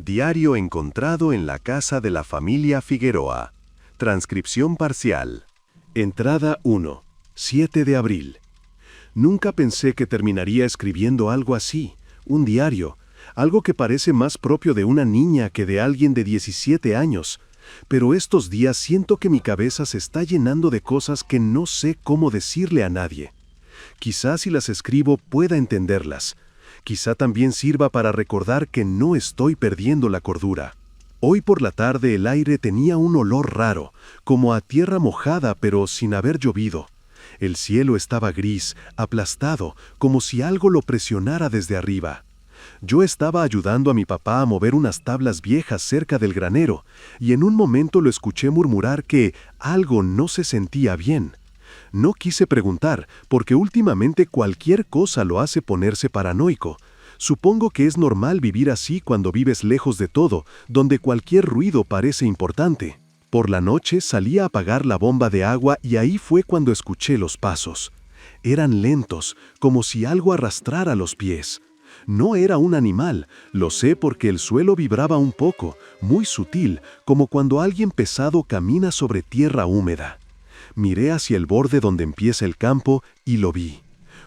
Diario encontrado en la casa de la familia Figueroa. Transcripción parcial. Entrada 1. 7 de abril. Nunca pensé que terminaría escribiendo algo así, un diario, algo que parece más propio de una niña que de alguien de 17 años. Pero estos días siento que mi cabeza se está llenando de cosas que no sé cómo decirle a nadie. Quizás si las escribo pueda entenderlas. Quizá también sirva para recordar que no estoy perdiendo la cordura. Hoy por la tarde el aire tenía un olor raro, como a tierra mojada pero sin haber llovido. El cielo estaba gris, aplastado, como si algo lo presionara desde arriba. Yo estaba ayudando a mi papá a mover unas tablas viejas cerca del granero, y en un momento lo escuché murmurar que algo no se sentía bien. No quise preguntar, porque últimamente cualquier cosa lo hace ponerse paranoico. Supongo que es normal vivir así cuando vives lejos de todo, donde cualquier ruido parece importante. Por la noche salí a apagar la bomba de agua y ahí fue cuando escuché los pasos. Eran lentos, como si algo arrastrara los pies. No era un animal, lo sé porque el suelo vibraba un poco, muy sutil, como cuando alguien pesado camina sobre tierra húmeda. Miré hacia el borde donde empieza el campo y lo vi.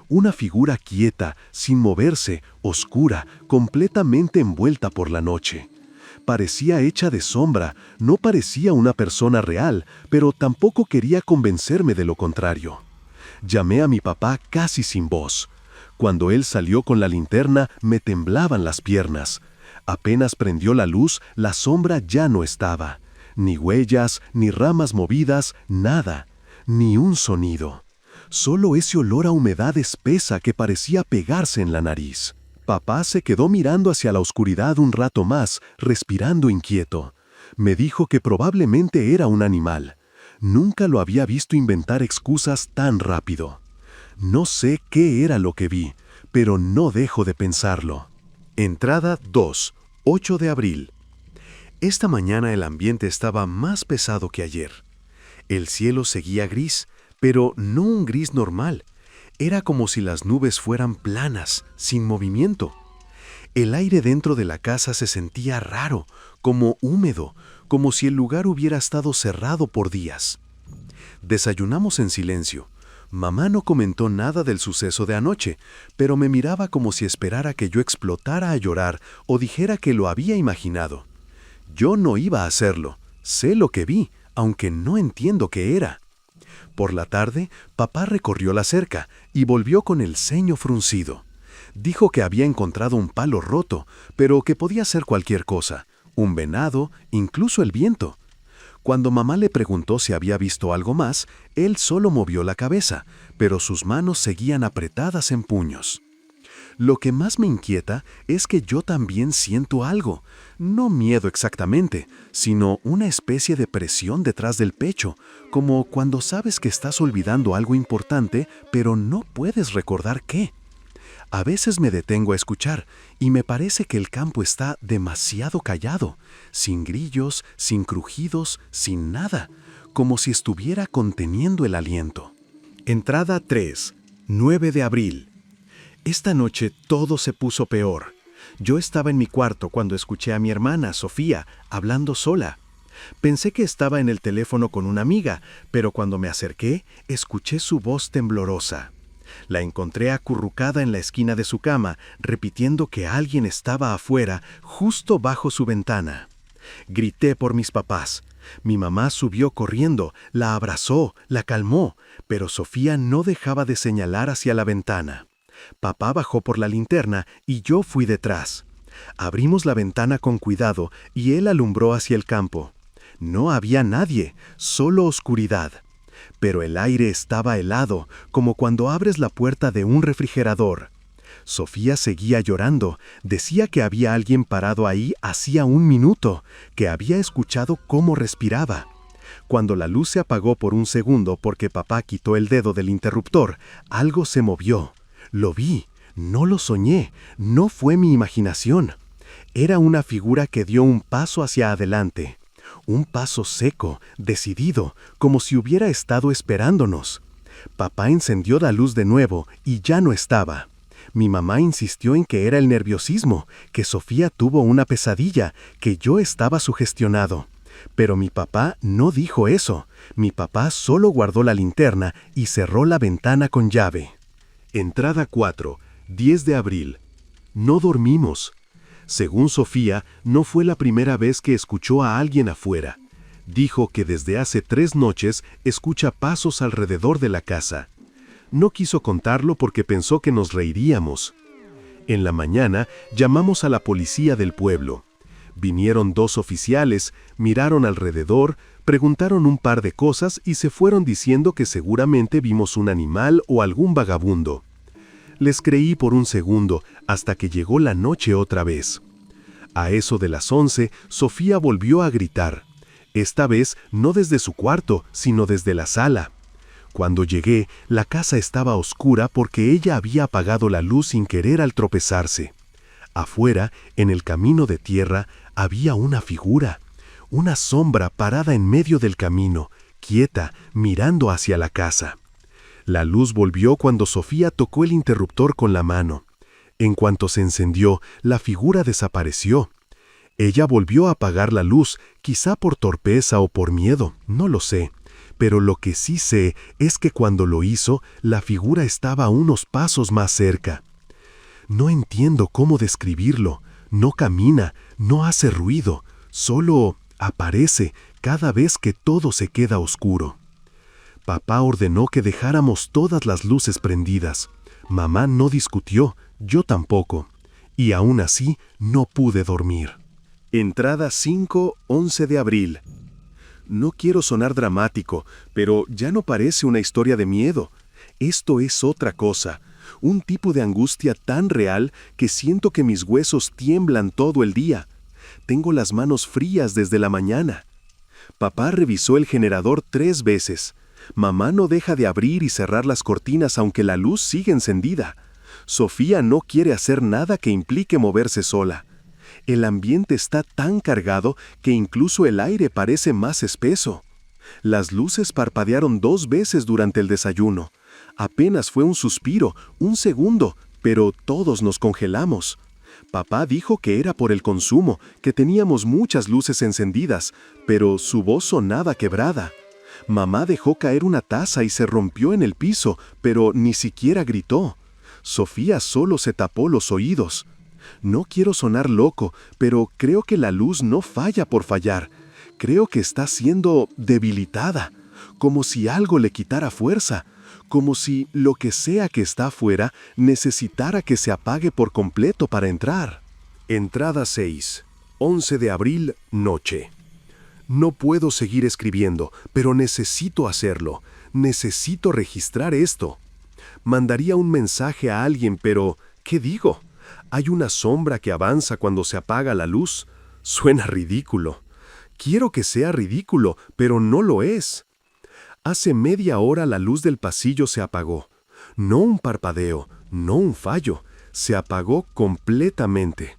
Una figura quieta, sin moverse, oscura, completamente envuelta por la noche. Parecía hecha de sombra, no parecía una persona real, pero tampoco quería convencerme de lo contrario. Llamé a mi papá casi sin voz. Cuando él salió con la linterna, me temblaban las piernas. Apenas prendió la luz, la sombra ya no estaba. Ni huellas, ni ramas movidas, nada. Ni un sonido. Solo ese olor a humedad espesa que parecía pegarse en la nariz. Papá se quedó mirando hacia la oscuridad un rato más, respirando inquieto. Me dijo que probablemente era un animal. Nunca lo había visto inventar excusas tan rápido. No sé qué era lo que vi, pero no dejo de pensarlo. Entrada 2, 8 de abril. Esta mañana el ambiente estaba más pesado que ayer. El cielo seguía gris, pero no un gris normal. Era como si las nubes fueran planas, sin movimiento. El aire dentro de la casa se sentía raro, como húmedo, como si el lugar hubiera estado cerrado por días. Desayunamos en silencio. Mamá no comentó nada del suceso de anoche, pero me miraba como si esperara que yo explotara a llorar o dijera que lo había imaginado. Yo no iba a hacerlo. Sé lo que vi, aunque no entiendo qué era. Por la tarde, papá recorrió la cerca y volvió con el ceño fruncido. Dijo que había encontrado un palo roto, pero que podía ser cualquier cosa, un venado, incluso el viento. Cuando mamá le preguntó si había visto algo más, él solo movió la cabeza, pero sus manos seguían apretadas en puños. Lo que más me inquieta es que yo también siento algo, no miedo exactamente, sino una especie de presión detrás del pecho, como cuando sabes que estás olvidando algo importante, pero no puedes recordar qué. A veces me detengo a escuchar y me parece que el campo está demasiado callado, sin grillos, sin crujidos, sin nada, como si estuviera conteniendo el aliento. Entrada 3, 9 de abril. Esta noche todo se puso peor. Yo estaba en mi cuarto cuando escuché a mi hermana, Sofía, hablando sola. Pensé que estaba en el teléfono con una amiga, pero cuando me acerqué, escuché su voz temblorosa. La encontré acurrucada en la esquina de su cama, repitiendo que alguien estaba afuera, justo bajo su ventana. Grité por mis papás. Mi mamá subió corriendo, la abrazó, la calmó, pero Sofía no dejaba de señalar hacia la ventana. Papá bajó por la linterna y yo fui detrás. Abrimos la ventana con cuidado y él alumbró hacia el campo. No había nadie, solo oscuridad. Pero el aire estaba helado, como cuando abres la puerta de un refrigerador. Sofía seguía llorando, decía que había alguien parado ahí hacía un minuto, que había escuchado cómo respiraba. Cuando la luz se apagó por un segundo porque papá quitó el dedo del interruptor, algo se movió. Lo vi, no lo soñé, no fue mi imaginación. Era una figura que dio un paso hacia adelante. Un paso seco, decidido, como si hubiera estado esperándonos. Papá encendió la luz de nuevo y ya no estaba. Mi mamá insistió en que era el nerviosismo, que Sofía tuvo una pesadilla, que yo estaba sugestionado. Pero mi papá no dijo eso. Mi papá solo guardó la linterna y cerró la ventana con llave. Entrada 4, 10 de abril. No dormimos. Según Sofía, no fue la primera vez que escuchó a alguien afuera. Dijo que desde hace 3 noches escucha pasos alrededor de la casa. No quiso contarlo porque pensó que nos reiríamos. En la mañana llamamos a la policía del pueblo. Vinieron 2 oficiales, miraron alrededor, preguntaron un par de cosas y se fueron diciendo que seguramente vimos un animal o algún vagabundo. Les creí por un segundo hasta que llegó la noche otra vez. A eso de las 11, Sofía volvió a gritar. Esta vez no desde su cuarto, sino desde la sala. Cuando llegué, la casa estaba oscura porque ella había apagado la luz sin querer al tropezarse. Afuera, en el camino de tierra, había una figura, una sombra parada en medio del camino, quieta, mirando hacia la casa. La luz volvió cuando Sofía tocó el interruptor con la mano. En cuanto se encendió, la figura desapareció. Ella volvió a apagar la luz, quizá por torpeza o por miedo, no lo sé. Pero lo que sí sé es que cuando lo hizo, la figura estaba a unos pasos más cerca. No entiendo cómo describirlo. No camina, no hace ruido, solo aparece cada vez que todo se queda oscuro. Papá ordenó que dejáramos todas las luces prendidas. Mamá no discutió, yo tampoco. Y aún así no pude dormir. Entrada 5, 11 de abril. No quiero sonar dramático, pero ya no parece una historia de miedo. Esto es otra cosa. Un tipo de angustia tan real que siento que mis huesos tiemblan todo el día. Tengo las manos frías desde la mañana. Papá revisó el generador 3 veces. Mamá no deja de abrir y cerrar las cortinas aunque la luz sigue encendida. Sofía no quiere hacer nada que implique moverse sola. El ambiente está tan cargado que incluso el aire parece más espeso. Las luces parpadearon 2 veces durante el desayuno. Apenas fue un suspiro, un segundo, pero todos nos congelamos. Papá dijo que era por el consumo, que teníamos muchas luces encendidas, pero su voz sonaba quebrada. Mamá dejó caer una taza y se rompió en el piso, pero ni siquiera gritó. Sofía solo se tapó los oídos. No quiero sonar loco, pero creo que la luz no falla por fallar. Creo que está siendo debilitada, como si algo le quitara fuerza, como si lo que sea que está afuera necesitara que se apague por completo para entrar. Entrada 6, 11 de abril, noche. No puedo seguir escribiendo, pero necesito hacerlo. Necesito registrar esto. Mandaría un mensaje a alguien, pero ¿qué digo? Hay una sombra que avanza cuando se apaga la luz. Suena ridículo. Quiero que sea ridículo, pero no lo es. Hace media hora la luz del pasillo se apagó. No un parpadeo, no un fallo. Se apagó completamente.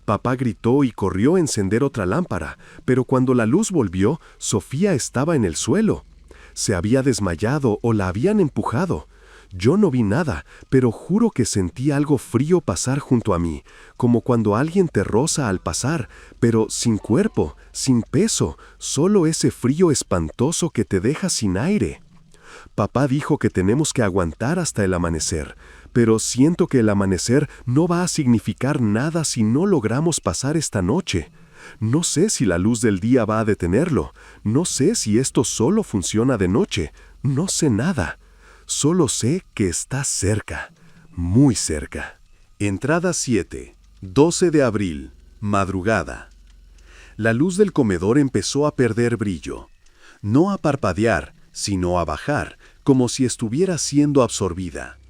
Papá gritó y corrió a encender otra lámpara, pero cuando la luz volvió, Sofía estaba en el suelo. Se había desmayado o la habían empujado. Yo no vi nada, pero juro que sentí algo frío pasar junto a mí, como cuando alguien te roza al pasar, pero sin cuerpo, sin peso, solo ese frío espantoso que te deja sin aire. Papá dijo que tenemos que aguantar hasta el amanecer, pero siento que el amanecer no va a significar nada si no logramos pasar esta noche. No sé si la luz del día va a detenerlo, no sé si esto solo funciona de noche, no sé nada. Solo sé que está cerca, muy cerca. Entrada 7, 12 de abril, madrugada. La luz del comedor empezó a perder brillo. No a parpadear, sino a bajar, como si estuviera siendo absorbida.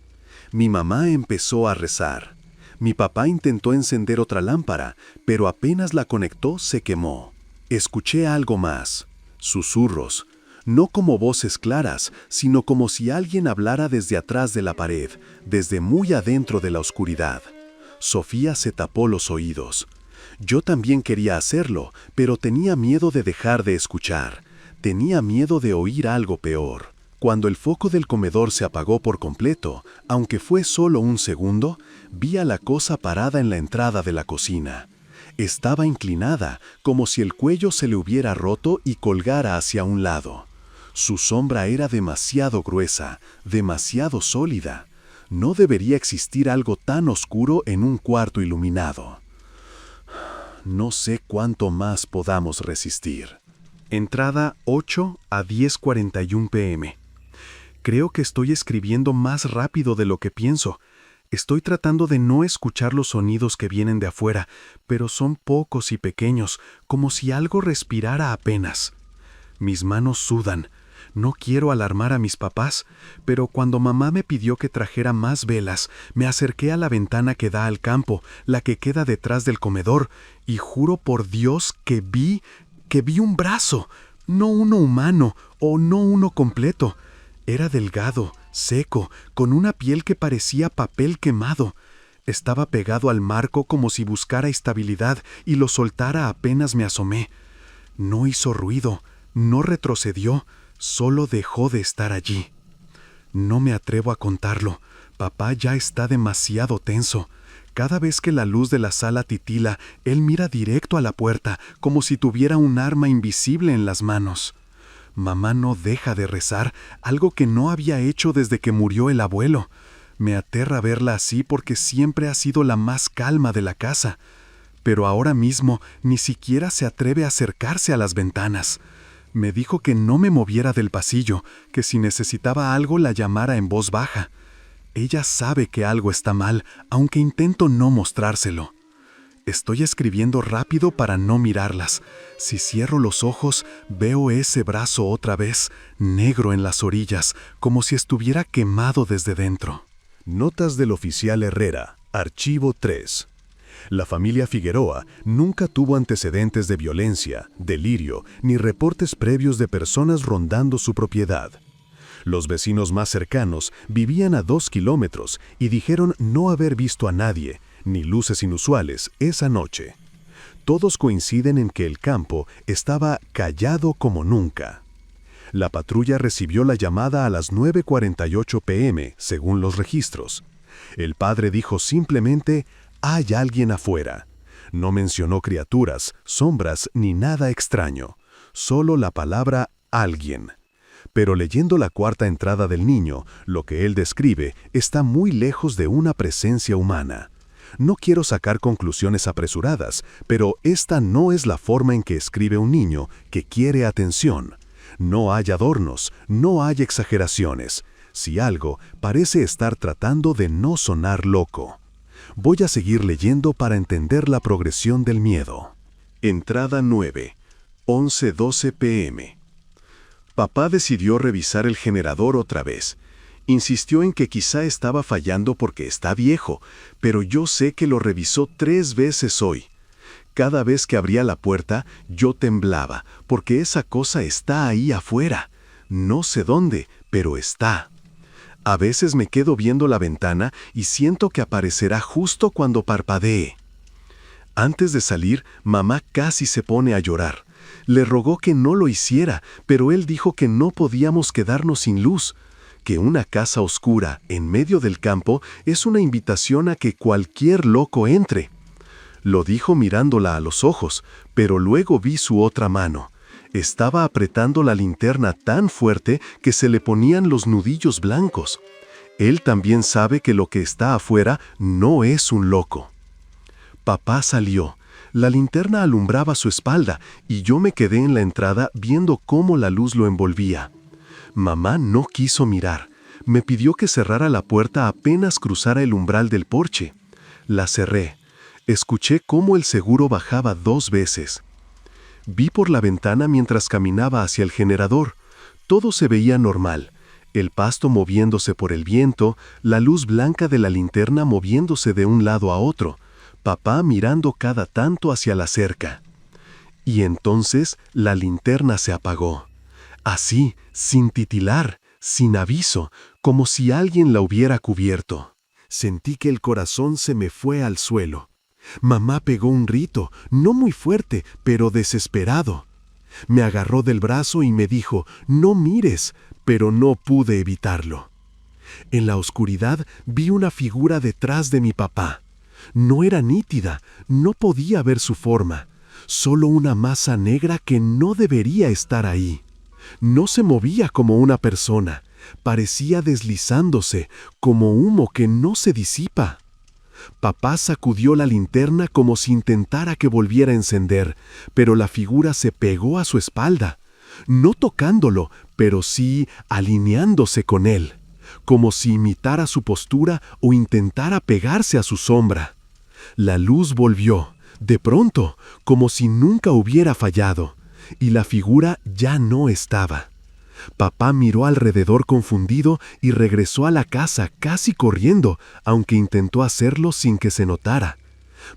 Mi mamá empezó a rezar. Mi papá intentó encender otra lámpara, pero apenas la conectó se quemó. Escuché algo más. Susurros. No como voces claras, sino como si alguien hablara desde atrás de la pared, desde muy adentro de la oscuridad. Sofía se tapó los oídos. Yo también quería hacerlo, pero tenía miedo de dejar de escuchar. Tenía miedo de oír algo peor. Cuando el foco del comedor se apagó por completo, aunque fue solo un segundo, vi a la cosa parada en la entrada de la cocina. Estaba inclinada, como si el cuello se le hubiera roto y colgara hacia un lado. Su sombra era demasiado gruesa, demasiado sólida. No debería existir algo tan oscuro en un cuarto iluminado. No sé cuánto más podamos resistir. Entrada 8 a 10:41 p.m. Creo que estoy escribiendo más rápido de lo que pienso. Estoy tratando de no escuchar los sonidos que vienen de afuera, pero son pocos y pequeños, como si algo respirara apenas. Mis manos sudan. No quiero alarmar a mis papás, pero cuando mamá me pidió que trajera más velas, me acerqué a la ventana que da al campo, la que queda detrás del comedor, y juro por Dios que vi un brazo, no uno humano o no uno completo. Era delgado, seco, con una piel que parecía papel quemado. Estaba pegado al marco como si buscara estabilidad y lo soltara apenas me asomé. No hizo ruido, no retrocedió, solo dejó de estar allí. No me atrevo a contarlo. Papá ya está demasiado tenso. Cada vez que la luz de la sala titila, él mira directo a la puerta, como si tuviera un arma invisible en las manos. Mamá no deja de rezar, algo que no había hecho desde que murió el abuelo. Me aterra verla así porque siempre ha sido la más calma de la casa. Pero ahora mismo ni siquiera se atreve a acercarse a las ventanas. Me dijo que no me moviera del pasillo, que si necesitaba algo la llamara en voz baja. Ella sabe que algo está mal, aunque intento no mostrárselo. Estoy escribiendo rápido para no mirarlas. Si cierro los ojos, veo ese brazo otra vez, negro en las orillas, como si estuviera quemado desde dentro. Notas del oficial Herrera, Archivo 3. La familia Figueroa nunca tuvo antecedentes de violencia, delirio, ni reportes previos de personas rondando su propiedad. Los vecinos más cercanos vivían a 2 kilómetros y dijeron no haber visto a nadie, ni luces inusuales, esa noche. Todos coinciden en que el campo estaba callado como nunca. La patrulla recibió la llamada a las 9:48 p.m., según los registros. El padre dijo simplemente, «Hay alguien afuera». No mencionó criaturas, sombras ni nada extraño, solo la palabra «alguien». Pero leyendo la cuarta entrada del niño, lo que él describe está muy lejos de una presencia humana. No quiero sacar conclusiones apresuradas, pero esta no es la forma en que escribe un niño que quiere atención. No hay adornos, no hay exageraciones. Si algo, parece estar tratando de no sonar loco. Voy a seguir leyendo para entender la progresión del miedo. Entrada 9, 11:12 p.m. Papá decidió revisar el generador otra vez. Insistió en que quizá estaba fallando porque está viejo, pero yo sé que lo revisó 3 veces hoy. Cada vez que abría la puerta, yo temblaba, porque esa cosa está ahí afuera. No sé dónde, pero está. A veces me quedo viendo la ventana y siento que aparecerá justo cuando parpadee. Antes de salir, mamá casi se pone a llorar. Le rogó que no lo hiciera, pero él dijo que no podíamos quedarnos sin luz, que una casa oscura en medio del campo es una invitación a que cualquier loco entre. Lo dijo mirándola a los ojos, pero luego vi su otra mano. Estaba apretando la linterna tan fuerte que se le ponían los nudillos blancos. Él también sabe que lo que está afuera no es un loco. Papá salió. La linterna alumbraba su espalda y yo me quedé en la entrada viendo cómo la luz lo envolvía. Mamá no quiso mirar. Me pidió que cerrara la puerta apenas cruzara el umbral del porche. La cerré. Escuché cómo el seguro bajaba 2 veces. Vi por la ventana mientras caminaba hacia el generador. Todo se veía normal. El pasto moviéndose por el viento, la luz blanca de la linterna moviéndose de un lado a otro. Papá mirando cada tanto hacia la cerca. Y entonces la linterna se apagó. Así, sin titilar, sin aviso, como si alguien la hubiera cubierto. Sentí que el corazón se me fue al suelo. Mamá pegó un grito, no muy fuerte, pero desesperado. Me agarró del brazo y me dijo, «No mires», pero no pude evitarlo. En la oscuridad vi una figura detrás de mi papá. No era nítida, no podía ver su forma, solo una masa negra que no debería estar ahí. No se movía como una persona, parecía deslizándose, como humo que no se disipa. Papá sacudió la linterna como si intentara que volviera a encender, pero la figura se pegó a su espalda, no tocándolo, pero sí alineándose con él, como si imitara su postura o intentara pegarse a su sombra. La luz volvió, de pronto, como si nunca hubiera fallado, y la figura ya no estaba. Papá miró alrededor confundido y regresó a la casa casi corriendo, aunque intentó hacerlo sin que se notara.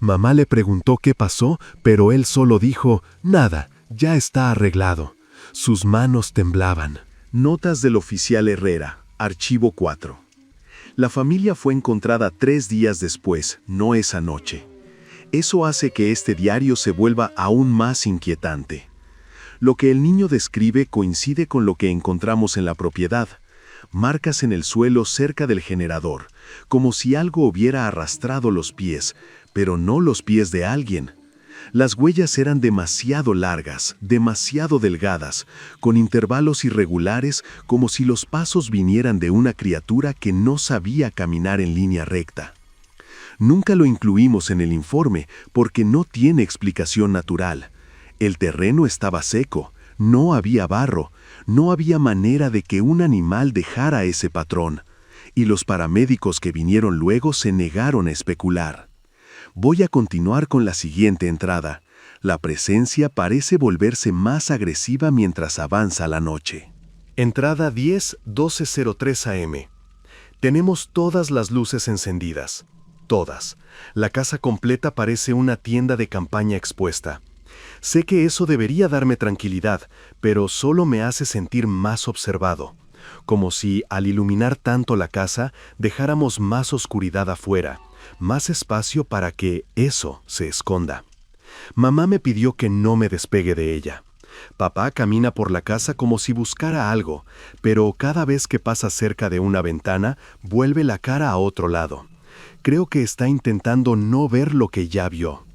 Mamá le preguntó qué pasó, pero él solo dijo, «Nada, ya está arreglado». Sus manos temblaban. Notas del oficial Herrera, archivo 4. La familia fue encontrada 3 días después, no esa noche. Eso hace que este diario se vuelva aún más inquietante. Lo que el niño describe coincide con lo que encontramos en la propiedad. Marcas en el suelo cerca del generador, como si algo hubiera arrastrado los pies, pero no los pies de alguien. Las huellas eran demasiado largas, demasiado delgadas, con intervalos irregulares, como si los pasos vinieran de una criatura que no sabía caminar en línea recta. Nunca lo incluimos en el informe porque no tiene explicación natural. El terreno estaba seco, no había barro, no había manera de que un animal dejara ese patrón, y los paramédicos que vinieron luego se negaron a especular. Voy a continuar con la siguiente entrada. La presencia parece volverse más agresiva mientras avanza la noche. Entrada 10:12:03 am. Tenemos todas las luces encendidas. Todas. La casa completa parece una tienda de campaña expuesta. Sé que eso debería darme tranquilidad, pero solo me hace sentir más observado, como si al iluminar tanto la casa dejáramos más oscuridad afuera, más espacio para que eso se esconda. Mamá me pidió que no me despegue de ella. Papá camina por la casa como si buscara algo, pero cada vez que pasa cerca de una ventana, vuelve la cara a otro lado. Creo que está intentando no ver lo que ya vio.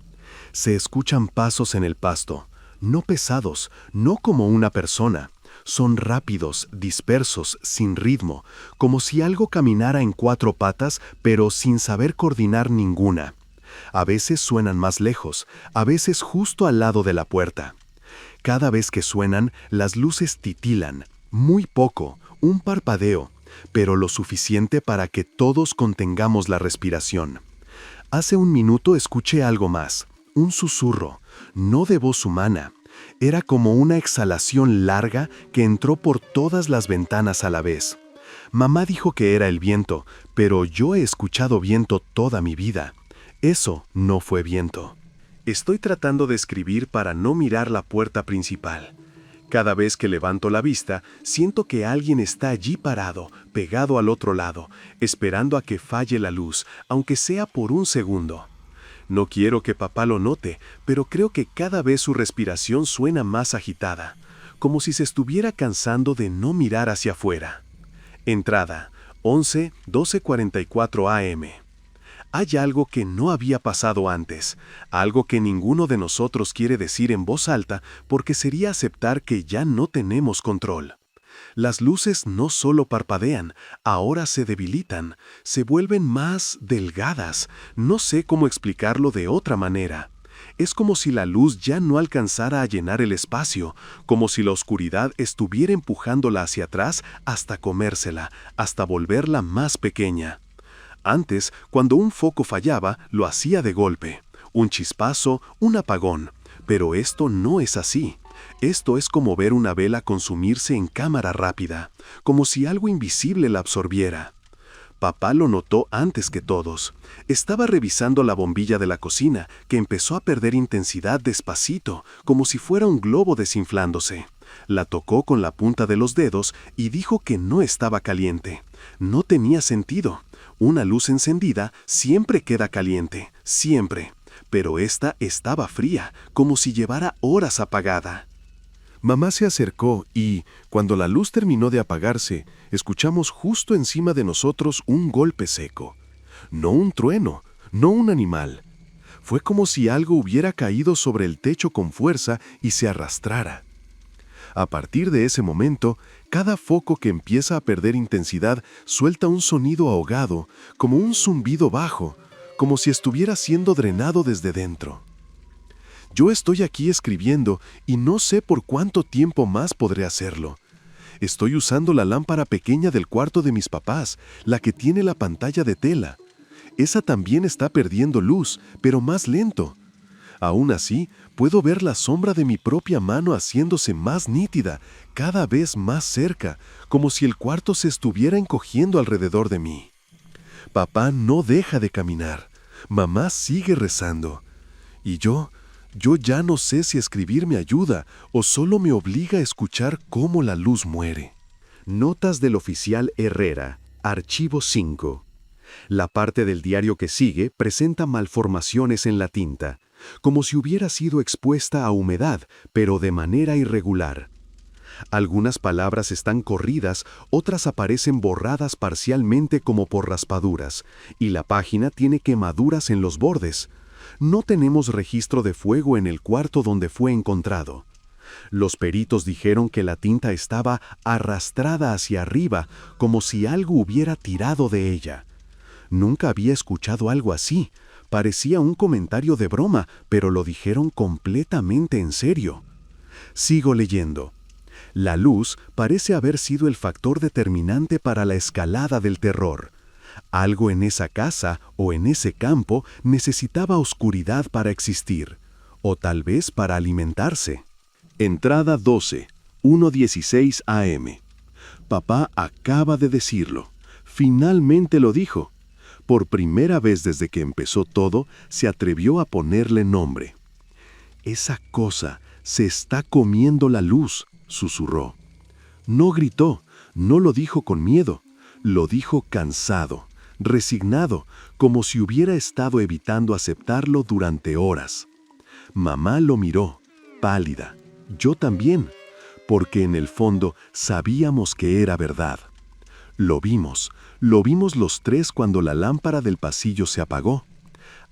Se escuchan pasos en el pasto, no pesados, no como una persona. Son rápidos, dispersos, sin ritmo, como si algo caminara en 4 patas, pero sin saber coordinar ninguna. A veces suenan más lejos, a veces justo al lado de la puerta. Cada vez que suenan, las luces titilan, muy poco, un parpadeo, pero lo suficiente para que todos contengamos la respiración. Hace un minuto escuché algo más. Un susurro, no de voz humana. Era como una exhalación larga que entró por todas las ventanas a la vez. Mamá dijo que era el viento, pero yo he escuchado viento toda mi vida. Eso no fue viento. Estoy tratando de escribir para no mirar la puerta principal. Cada vez que levanto la vista, siento que alguien está allí parado, pegado al otro lado, esperando a que falle la luz, aunque sea por un segundo. No quiero que papá lo note, pero creo que cada vez su respiración suena más agitada, como si se estuviera cansando de no mirar hacia afuera. Entrada, 11:12:44 am. Hay algo que no había pasado antes, algo que ninguno de nosotros quiere decir en voz alta porque sería aceptar que ya no tenemos control. Las luces no solo parpadean, ahora se debilitan, se vuelven más delgadas. No sé cómo explicarlo de otra manera. Es como si la luz ya no alcanzara a llenar el espacio, como si la oscuridad estuviera empujándola hacia atrás hasta comérsela, hasta volverla más pequeña. Antes, cuando un foco fallaba, lo hacía de golpe. Un chispazo, un apagón. Pero esto no es así. Esto es como ver una vela consumirse en cámara rápida, como si algo invisible la absorbiera. Papá lo notó antes que todos. Estaba revisando la bombilla de la cocina, que empezó a perder intensidad despacito, como si fuera un globo desinflándose. La tocó con la punta de los dedos y dijo que no estaba caliente. No tenía sentido. Una luz encendida siempre queda caliente, siempre. Pero esta estaba fría, como si llevara horas apagada. Mamá se acercó y, cuando la luz terminó de apagarse, escuchamos justo encima de nosotros un golpe seco. No un trueno, no un animal. Fue como si algo hubiera caído sobre el techo con fuerza y se arrastrara. A partir de ese momento, cada foco que empieza a perder intensidad suelta un sonido ahogado, como un zumbido bajo, como si estuviera siendo drenado desde dentro. Yo estoy aquí escribiendo y no sé por cuánto tiempo más podré hacerlo. Estoy usando la lámpara pequeña del cuarto de mis papás, la que tiene la pantalla de tela. Esa también está perdiendo luz, pero más lento. Aún así, puedo ver la sombra de mi propia mano haciéndose más nítida, cada vez más cerca, como si el cuarto se estuviera encogiendo alrededor de mí. Papá no deja de caminar. Mamá sigue rezando. Y yo ya no sé si escribir me ayuda o solo me obliga a escuchar cómo la luz muere. Notas del oficial Herrera, archivo 5. La parte del diario que sigue presenta malformaciones en la tinta, como si hubiera sido expuesta a humedad, pero de manera irregular. Algunas palabras están corridas, otras aparecen borradas parcialmente como por raspaduras, y la página tiene quemaduras en los bordes. No tenemos registro de fuego en el cuarto donde fue encontrado. Los peritos dijeron que la tinta estaba arrastrada hacia arriba, como si algo hubiera tirado de ella. Nunca había escuchado algo así. Parecía un comentario de broma, pero lo dijeron completamente en serio. Sigo leyendo. La luz parece haber sido el factor determinante para la escalada del terror. Algo en esa casa o en ese campo necesitaba oscuridad para existir, o tal vez para alimentarse. Entrada 12, 1:16 AM. Papá acaba de decirlo. Finalmente lo dijo. Por primera vez desde que empezó todo, se atrevió a ponerle nombre. Esa cosa se está comiendo la luz, susurró. No gritó, no lo dijo con miedo, lo dijo cansado, resignado, como si hubiera estado evitando aceptarlo durante horas. Mamá lo miró, pálida. Yo también, porque en el fondo sabíamos que era verdad. Lo vimos los tres cuando la lámpara del pasillo se apagó.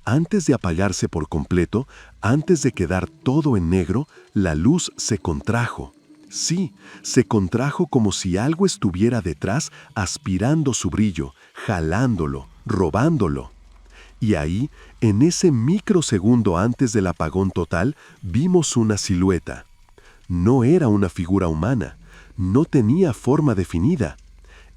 Antes de apagarse por completo, antes de quedar todo en negro, la luz se contrajo. Sí, se contrajo como si algo estuviera detrás aspirando su brillo, jalándolo, robándolo. Y ahí, en ese microsegundo antes del apagón total, vimos una silueta. No era una figura humana, no tenía forma definida.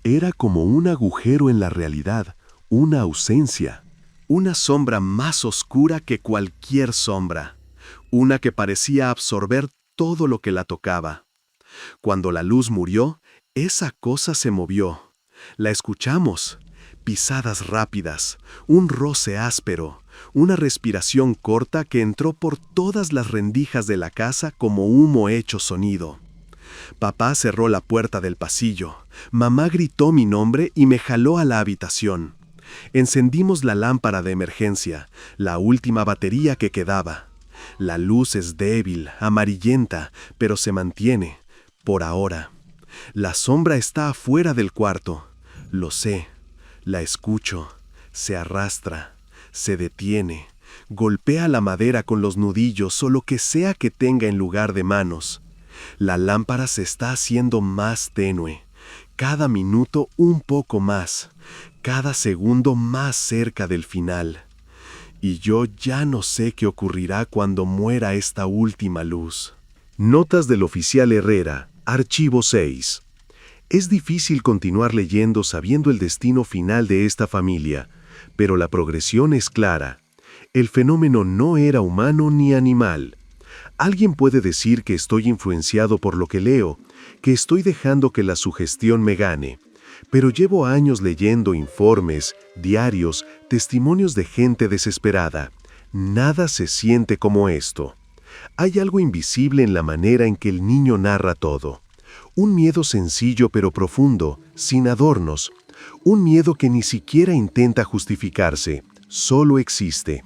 Era como un agujero en la realidad, una ausencia. Una sombra más oscura que cualquier sombra. Una que parecía absorber todo lo que la tocaba. Cuando la luz murió, esa cosa se movió. La escuchamos. Pisadas rápidas, un roce áspero, una respiración corta que entró por todas las rendijas de la casa como humo hecho sonido. Papá cerró la puerta del pasillo. Mamá gritó mi nombre y me jaló a la habitación. Encendimos la lámpara de emergencia, la última batería que quedaba. La luz es débil, amarillenta, pero se mantiene, por ahora. La sombra está afuera del cuarto. Lo sé. La escucho. Se arrastra. Se detiene. Golpea la madera con los nudillos o lo que sea que tenga en lugar de manos. La lámpara se está haciendo más tenue. Cada minuto un poco más. Cada segundo más cerca del final. Y yo ya no sé qué ocurrirá cuando muera esta última luz. Notas del oficial Herrera, archivo 6. Es difícil continuar leyendo sabiendo el destino final de esta familia, pero la progresión es clara. El fenómeno no era humano ni animal. Alguien puede decir que estoy influenciado por lo que leo, que estoy dejando que la sugestión me gane. Pero llevo años leyendo informes, diarios, testimonios de gente desesperada. Nada se siente como esto. Hay algo invisible en la manera en que el niño narra todo. Un miedo sencillo pero profundo, sin adornos. Un miedo que ni siquiera intenta justificarse, solo existe.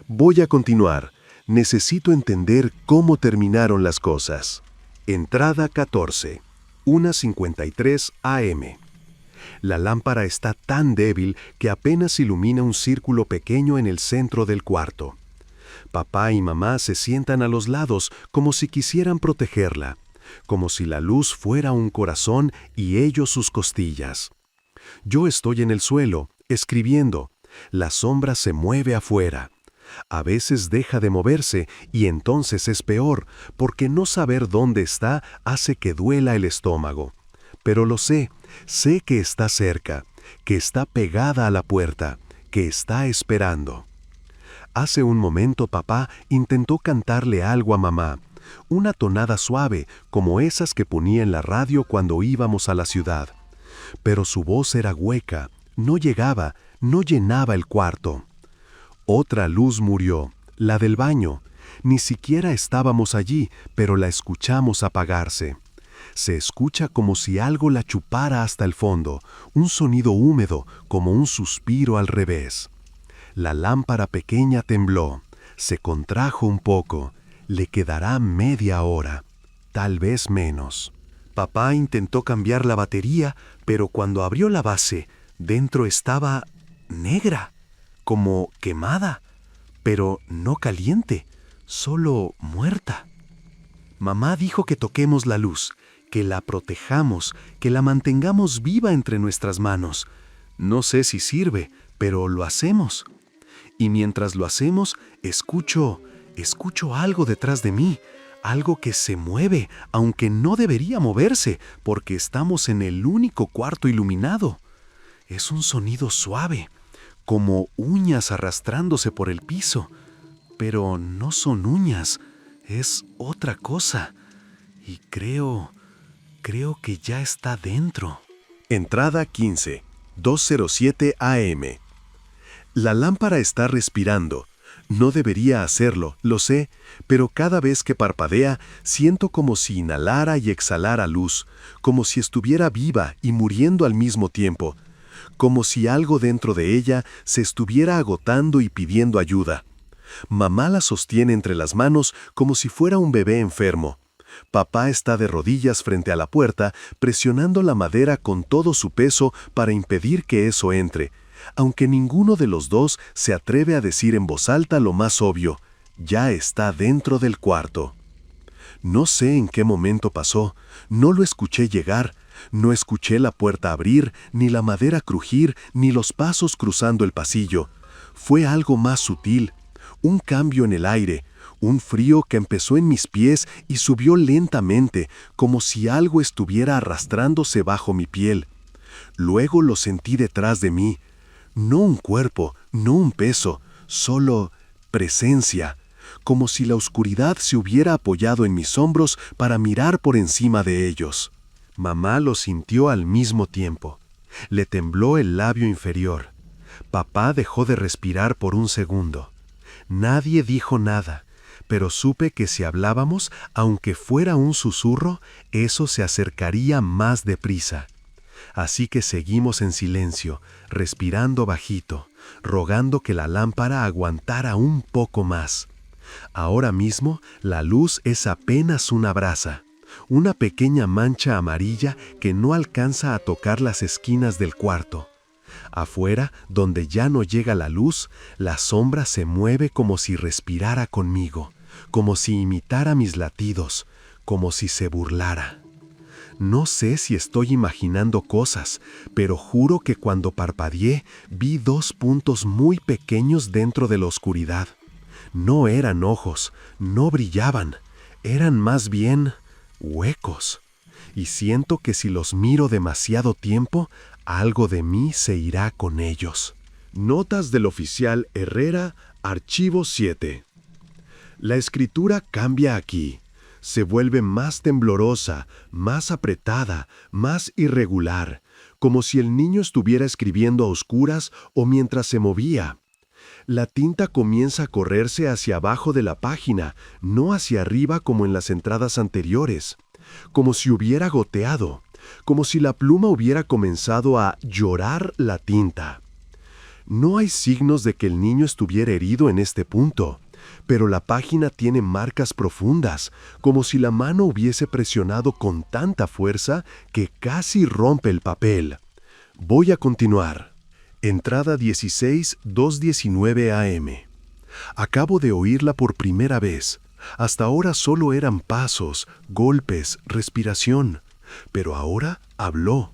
Voy a continuar. Necesito entender cómo terminaron las cosas. Entrada 14, 1:53 AM. La lámpara está tan débil que apenas ilumina un círculo pequeño en el centro del cuarto. Papá y mamá se sientan a los lados como si quisieran protegerla, como si la luz fuera un corazón y ellos sus costillas. Yo estoy en el suelo, escribiendo. La sombra se mueve afuera. A veces deja de moverse y entonces es peor, porque no saber dónde está hace que duela el estómago. Pero lo sé que está cerca, que está pegada a la puerta, que está esperando. Hace un momento papá intentó cantarle algo a mamá, una tonada suave como esas que ponía en la radio cuando íbamos a la ciudad. Pero su voz era hueca, no llegaba, no llenaba el cuarto. Otra luz murió, la del baño. Ni siquiera estábamos allí, pero la escuchamos apagarse. Se escucha como si algo la chupara hasta el fondo, un sonido húmedo, como un suspiro al revés. La lámpara pequeña tembló, se contrajo un poco. Le quedará media hora, tal vez menos. Papá intentó cambiar la batería, pero cuando abrió la base, dentro estaba negra, como quemada, pero no caliente, solo muerta. Mamá dijo que toquemos la luz, que la protejamos, que la mantengamos viva entre nuestras manos. No sé si sirve, pero lo hacemos. Y mientras lo hacemos, escucho algo detrás de mí, algo que se mueve, aunque no debería moverse, porque estamos en el único cuarto iluminado. Es un sonido suave, como uñas arrastrándose por el piso. Pero no son uñas, es otra cosa. Y creo que ya está dentro. Entrada 15, 2:07 AM. La lámpara está respirando. No debería hacerlo, lo sé, pero cada vez que parpadea, siento como si inhalara y exhalara luz, como si estuviera viva y muriendo al mismo tiempo, como si algo dentro de ella se estuviera agotando y pidiendo ayuda. Mamá la sostiene entre las manos como si fuera un bebé enfermo. Papá está de rodillas frente a la puerta, presionando la madera con todo su peso para impedir que eso entre, aunque ninguno de los dos se atreve a decir en voz alta lo más obvio: ya está dentro del cuarto. No sé en qué momento pasó, no lo escuché llegar, no escuché la puerta abrir, ni la madera crujir, ni los pasos cruzando el pasillo. Fue algo más sutil, un cambio en el aire, un frío que empezó en mis pies y subió lentamente, como si algo estuviera arrastrándose bajo mi piel. Luego lo sentí detrás de mí. No un cuerpo, no un peso, solo presencia, como si la oscuridad se hubiera apoyado en mis hombros para mirar por encima de ellos. Mamá lo sintió al mismo tiempo. Le tembló el labio inferior. Papá dejó de respirar por un segundo. Nadie dijo nada, pero supe que si hablábamos, aunque fuera un susurro, eso se acercaría más deprisa. Así que seguimos en silencio, respirando bajito, rogando que la lámpara aguantara un poco más. Ahora mismo la luz es apenas una brasa, una pequeña mancha amarilla que no alcanza a tocar las esquinas del cuarto. Afuera, donde ya no llega la luz, la sombra se mueve como si respirara conmigo, como si imitara mis latidos, como si se burlara. No sé si estoy imaginando cosas, pero juro que cuando parpadeé vi dos puntos muy pequeños dentro de la oscuridad. No eran ojos, no brillaban, eran más bien huecos. Y siento que si los miro demasiado tiempo, algo de mí se irá con ellos. Notas del oficial Herrera, Archivo 7. La escritura cambia aquí. Se vuelve más temblorosa, más apretada, más irregular, como si el niño estuviera escribiendo a oscuras o mientras se movía. La tinta comienza a correrse hacia abajo de la página, no hacia arriba como en las entradas anteriores, como si hubiera goteado, como si la pluma hubiera comenzado a llorar la tinta. No hay signos de que el niño estuviera herido en este punto. Pero la página tiene marcas profundas, como si la mano hubiese presionado con tanta fuerza que casi rompe el papel. Voy a continuar. Entrada 16:2:19 AM. Acabo de oírla por primera vez. Hasta ahora solo eran pasos, golpes, respiración. Pero ahora habló.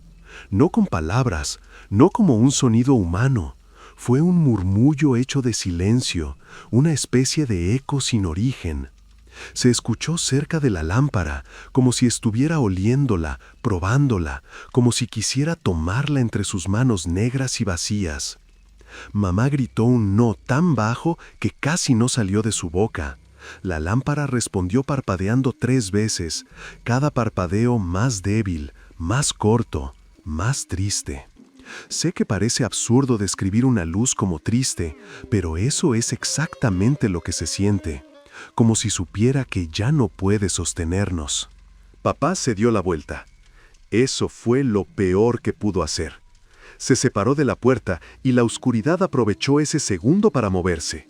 No con palabras, no como un sonido humano. Fue un murmullo hecho de silencio, una especie de eco sin origen. Se escuchó cerca de la lámpara, como si estuviera oliéndola, probándola, como si quisiera tomarla entre sus manos negras y vacías. Mamá gritó un no tan bajo que casi no salió de su boca. La lámpara respondió parpadeando 3 veces, cada parpadeo más débil, más corto, más triste. Sé que parece absurdo describir una luz como triste, pero eso es exactamente lo que se siente, como si supiera que ya no puede sostenernos. Papá se dio la vuelta. Eso fue lo peor que pudo hacer. Se separó de la puerta y la oscuridad aprovechó ese segundo para moverse.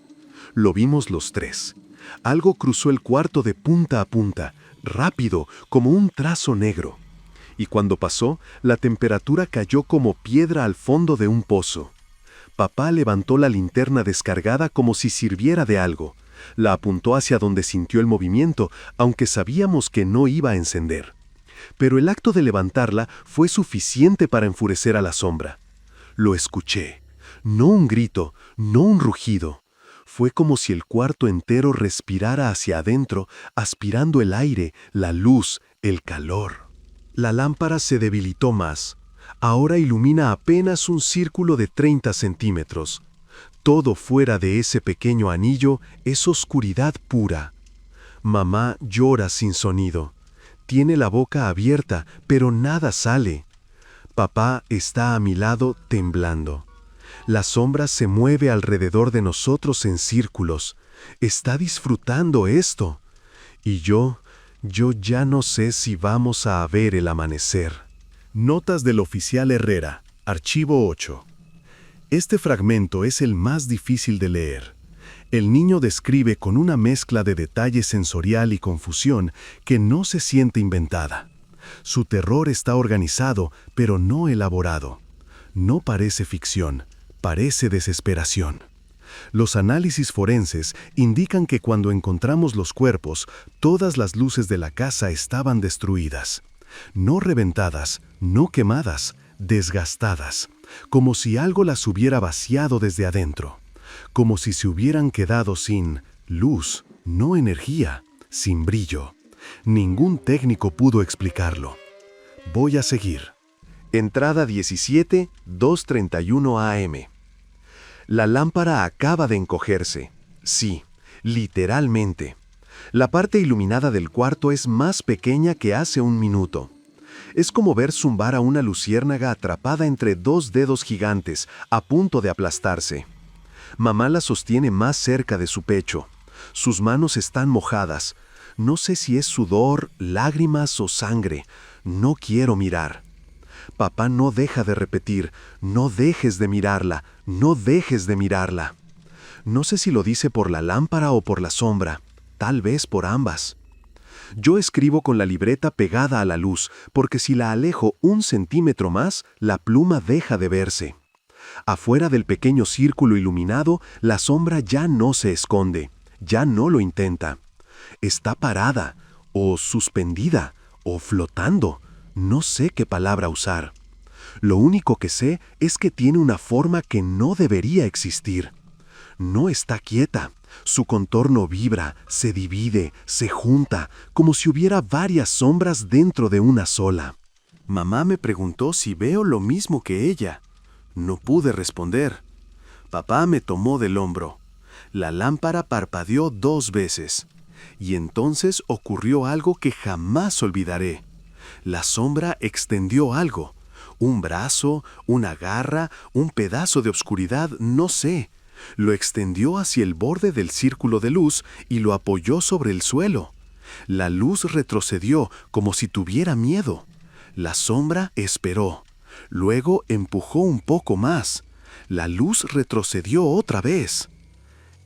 Lo vimos los 3. Algo cruzó el cuarto de punta a punta, rápido, como un trazo negro. Y cuando pasó, la temperatura cayó como piedra al fondo de un pozo. Papá levantó la linterna descargada como si sirviera de algo. La apuntó hacia donde sintió el movimiento, aunque sabíamos que no iba a encender. Pero el acto de levantarla fue suficiente para enfurecer a la sombra. Lo escuché. No un grito, no un rugido. Fue como si el cuarto entero respirara hacia adentro, aspirando el aire, la luz, el calor. La lámpara se debilitó más. Ahora ilumina apenas un círculo de 30 centímetros. Todo fuera de ese pequeño anillo es oscuridad pura. Mamá llora sin sonido. Tiene la boca abierta, pero nada sale. Papá está a mi lado temblando. La sombra se mueve alrededor de nosotros en círculos. Está disfrutando esto. Y yo ya no sé si vamos a ver el amanecer. Notas del oficial Herrera, archivo 8. Este fragmento es el más difícil de leer. El niño describe con una mezcla de detalle sensorial y confusión que no se siente inventada. Su terror está organizado, pero no elaborado. No parece ficción, parece desesperación. Los análisis forenses indican que cuando encontramos los cuerpos, todas las luces de la casa estaban destruidas. No reventadas, no quemadas, desgastadas, como si algo las hubiera vaciado desde adentro, como si se hubieran quedado sin luz, no energía, sin brillo. Ningún técnico pudo explicarlo. Voy a seguir. Entrada 17:2:31 AM. La lámpara acaba de encogerse. Sí, literalmente. La parte iluminada del cuarto es más pequeña que hace un minuto. Es como ver zumbar a una luciérnaga atrapada entre 2 dedos gigantes, a punto de aplastarse. Mamá la sostiene más cerca de su pecho. Sus manos están mojadas. No sé si es sudor, lágrimas o sangre. No quiero mirar. Papá no deja de repetir, no dejes de mirarla, no dejes de mirarla. No sé si lo dice por la lámpara o por la sombra, tal vez por ambas. Yo escribo con la libreta pegada a la luz, porque si la alejo 1 centímetro más, la pluma deja de verse. Afuera del pequeño círculo iluminado, la sombra ya no se esconde, ya no lo intenta. Está parada, o suspendida, o flotando. No sé qué palabra usar. Lo único que sé es que tiene una forma que no debería existir. No está quieta. Su contorno vibra, se divide, se junta, como si hubiera varias sombras dentro de una sola. Mamá me preguntó si veo lo mismo que ella. No pude responder. Papá me tomó del hombro. La lámpara parpadeó 2 veces. Y entonces ocurrió algo que jamás olvidaré. La sombra extendió algo. Un brazo, una garra, un pedazo de oscuridad, no sé. Lo extendió hacia el borde del círculo de luz y lo apoyó sobre el suelo. La luz retrocedió como si tuviera miedo. La sombra esperó. Luego empujó un poco más. La luz retrocedió otra vez.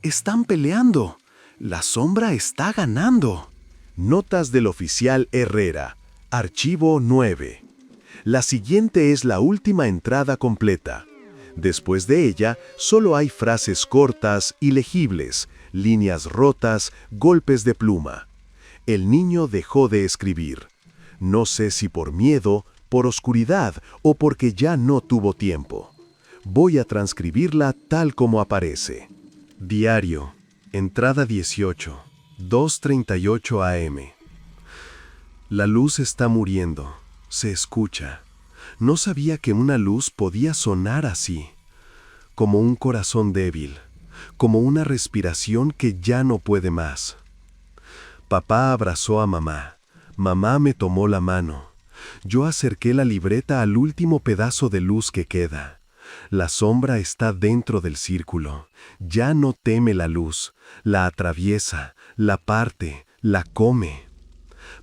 ¡Están peleando! La sombra está ganando. Notas del oficial Herrera. Archivo 9. La siguiente es la última entrada completa. Después de ella, solo hay frases cortas y legibles, líneas rotas, golpes de pluma. El niño dejó de escribir. No sé si por miedo, por oscuridad o porque ya no tuvo tiempo. Voy a transcribirla tal como aparece. Diario. Entrada 18. 2:38 AM. La luz está muriendo. Se escucha. No sabía que una luz podía sonar así. Como un corazón débil. Como una respiración que ya no puede más. Papá abrazó a mamá. Mamá me tomó la mano. Yo acerqué la libreta al último pedazo de luz que queda. La sombra está dentro del círculo. Ya no teme la luz. La atraviesa, la parte, la come.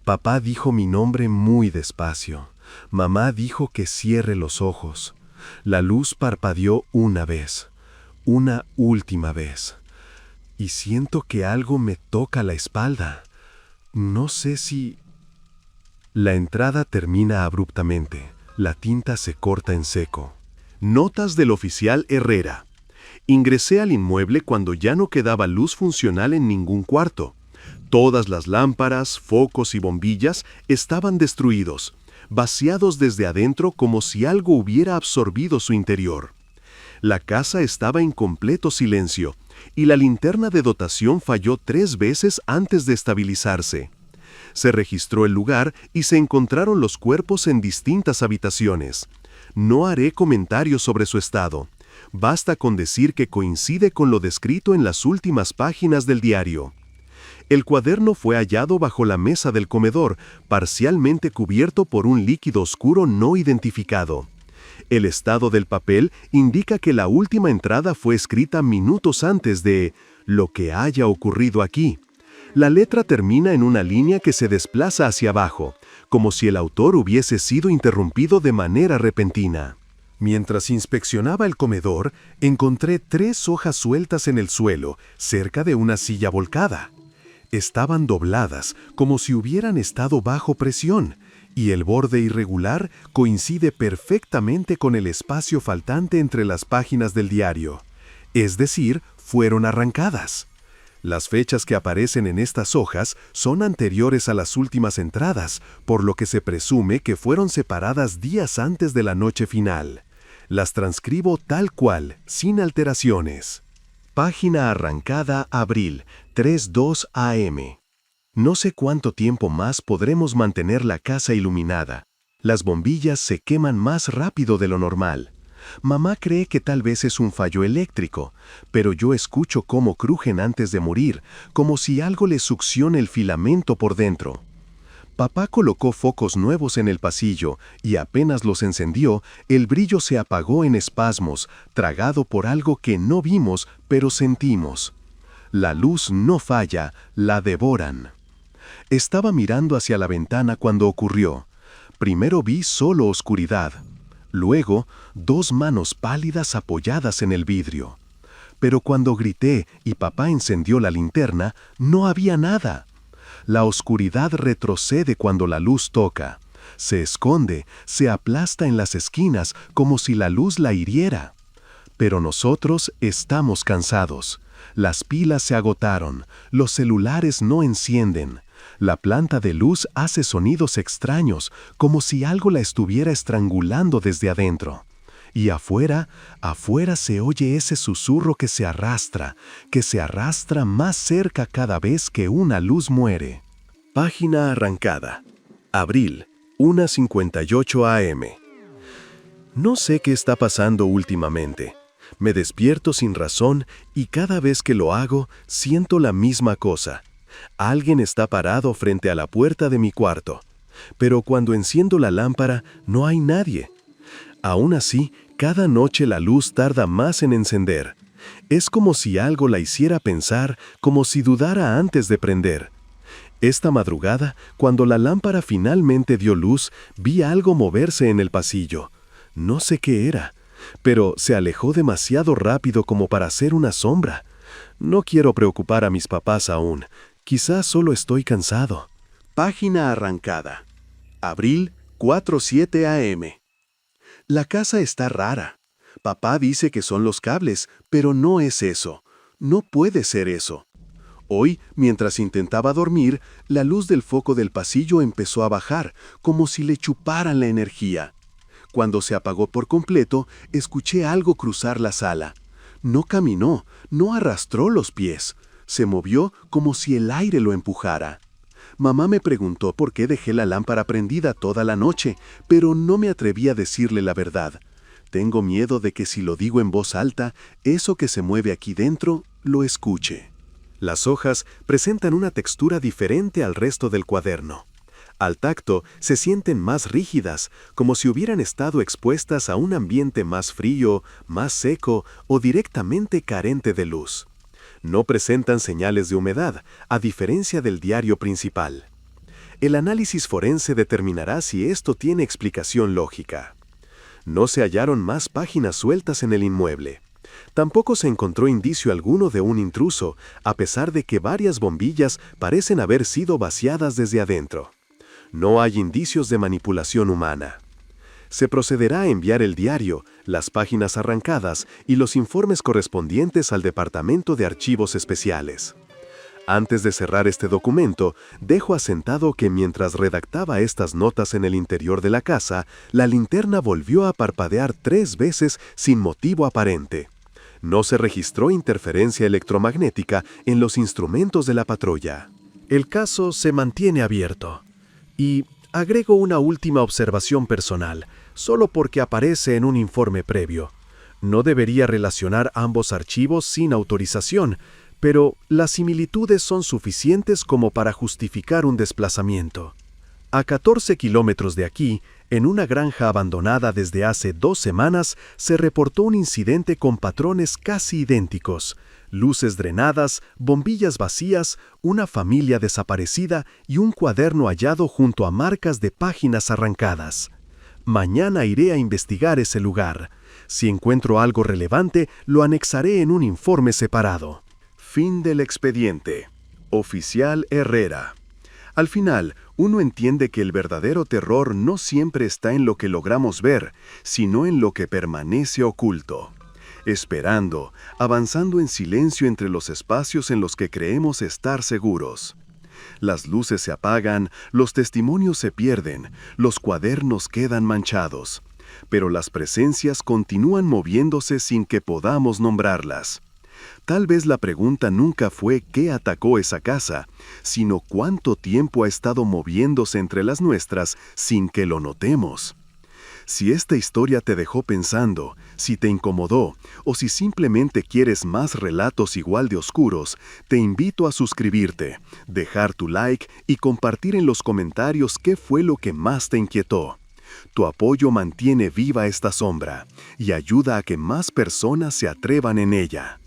Papá dijo mi nombre muy despacio. Mamá dijo que cierre los ojos. La luz parpadeó una vez. Una última vez. Y siento que algo me toca la espalda. No sé si... La entrada termina abruptamente. La tinta se corta en seco. Notas del oficial Herrera. Ingresé al inmueble cuando ya no quedaba luz funcional en ningún cuarto. Todas las lámparas, focos y bombillas estaban destruidos, vaciados desde adentro como si algo hubiera absorbido su interior. La casa estaba en completo silencio, y la linterna de dotación falló 3 veces antes de estabilizarse. Se registró el lugar y se encontraron los cuerpos en distintas habitaciones. No haré comentarios sobre su estado. Basta con decir que coincide con lo descrito en las últimas páginas del diario. El cuaderno fue hallado bajo la mesa del comedor, parcialmente cubierto por un líquido oscuro no identificado. El estado del papel indica que la última entrada fue escrita minutos antes de lo que haya ocurrido aquí. La letra termina en una línea que se desplaza hacia abajo, como si el autor hubiese sido interrumpido de manera repentina. Mientras inspeccionaba el comedor, encontré 3 hojas sueltas en el suelo, cerca de una silla volcada. Estaban dobladas, como si hubieran estado bajo presión, y el borde irregular coincide perfectamente con el espacio faltante entre las páginas del diario. Es decir, fueron arrancadas. Las fechas que aparecen en estas hojas son anteriores a las últimas entradas, por lo que se presume que fueron separadas días antes de la noche final. Las transcribo tal cual, sin alteraciones. Página arrancada, abril, 3:02 AM. No sé cuánto tiempo más podremos mantener la casa iluminada. Las bombillas se queman más rápido de lo normal. Mamá cree que tal vez es un fallo eléctrico, pero yo escucho cómo crujen antes de morir, como si algo les succione el filamento por dentro. Papá colocó focos nuevos en el pasillo y apenas los encendió, el brillo se apagó en espasmos, tragado por algo que no vimos, pero sentimos. La luz no falla, la devoran. Estaba mirando hacia la ventana cuando ocurrió. Primero vi solo oscuridad. Luego, 2 manos pálidas apoyadas en el vidrio. Pero cuando grité y papá encendió la linterna, no había nada. La oscuridad retrocede cuando la luz toca. Se esconde, se aplasta en las esquinas como si la luz la hiriera. Pero nosotros estamos cansados. Las pilas se agotaron, los celulares no encienden. La planta de luz hace sonidos extraños, como si algo la estuviera estrangulando desde adentro. Y afuera se oye ese susurro que se arrastra más cerca cada vez que una luz muere. Página arrancada. Abril, 1:58 AM. No sé qué está pasando últimamente. Me despierto sin razón y cada vez que lo hago, siento la misma cosa. Alguien está parado frente a la puerta de mi cuarto. Pero cuando enciendo la lámpara, no hay nadie. Aún así, cada noche la luz tarda más en encender. Es como si algo la hiciera pensar, como si dudara antes de prender. Esta madrugada, cuando la lámpara finalmente dio luz, vi algo moverse en el pasillo. No sé qué era, pero se alejó demasiado rápido como para ser una sombra. No quiero preocupar a mis papás aún. Quizás solo estoy cansado. Página arrancada. Abril, 4:07 AM. La casa está rara. Papá dice que son los cables, pero no es eso. No puede ser eso. Hoy, mientras intentaba dormir, la luz del foco del pasillo empezó a bajar, como si le chuparan la energía. Cuando se apagó por completo, escuché algo cruzar la sala. No caminó, no arrastró los pies. Se movió como si el aire lo empujara. Mamá me preguntó por qué dejé la lámpara prendida toda la noche, pero no me atreví a decirle la verdad. Tengo miedo de que si lo digo en voz alta, eso que se mueve aquí dentro lo escuche. Las hojas presentan una textura diferente al resto del cuaderno. Al tacto se sienten más rígidas, como si hubieran estado expuestas a un ambiente más frío, más seco o directamente carente de luz. No presentan señales de humedad, a diferencia del diario principal. El análisis forense determinará si esto tiene explicación lógica. No se hallaron más páginas sueltas en el inmueble. Tampoco se encontró indicio alguno de un intruso, a pesar de que varias bombillas parecen haber sido vaciadas desde adentro. No hay indicios de manipulación humana. Se procederá a enviar el diario, las páginas arrancadas y los informes correspondientes al Departamento de Archivos Especiales. Antes de cerrar este documento, dejo asentado que mientras redactaba estas notas en el interior de la casa, la linterna volvió a parpadear 3 veces sin motivo aparente. No se registró interferencia electromagnética en los instrumentos de la patrulla. El caso se mantiene abierto. Y agrego una última observación personal, solo porque aparece en un informe previo. No debería relacionar ambos archivos sin autorización, pero las similitudes son suficientes como para justificar un desplazamiento. A 14 kilómetros de aquí, en una granja abandonada desde hace 2 semanas, se reportó un incidente con patrones casi idénticos: luces drenadas, bombillas vacías, una familia desaparecida y un cuaderno hallado junto a marcas de páginas arrancadas. Mañana iré a investigar ese lugar. Si encuentro algo relevante, lo anexaré en un informe separado. Fin del expediente. Oficial Herrera. Al final, uno entiende que el verdadero terror no siempre está en lo que logramos ver, sino en lo que permanece oculto. Esperando, avanzando en silencio entre los espacios en los que creemos estar seguros. Las luces se apagan, los testimonios se pierden, los cuadernos quedan manchados, pero las presencias continúan moviéndose sin que podamos nombrarlas. Tal vez la pregunta nunca fue qué atacó esa casa, sino cuánto tiempo ha estado moviéndose entre las nuestras sin que lo notemos. Si esta historia te dejó pensando, si te incomodó o si simplemente quieres más relatos igual de oscuros, te invito a suscribirte, dejar tu like y compartir en los comentarios qué fue lo que más te inquietó. Tu apoyo mantiene viva esta sombra y ayuda a que más personas se atrevan en ella.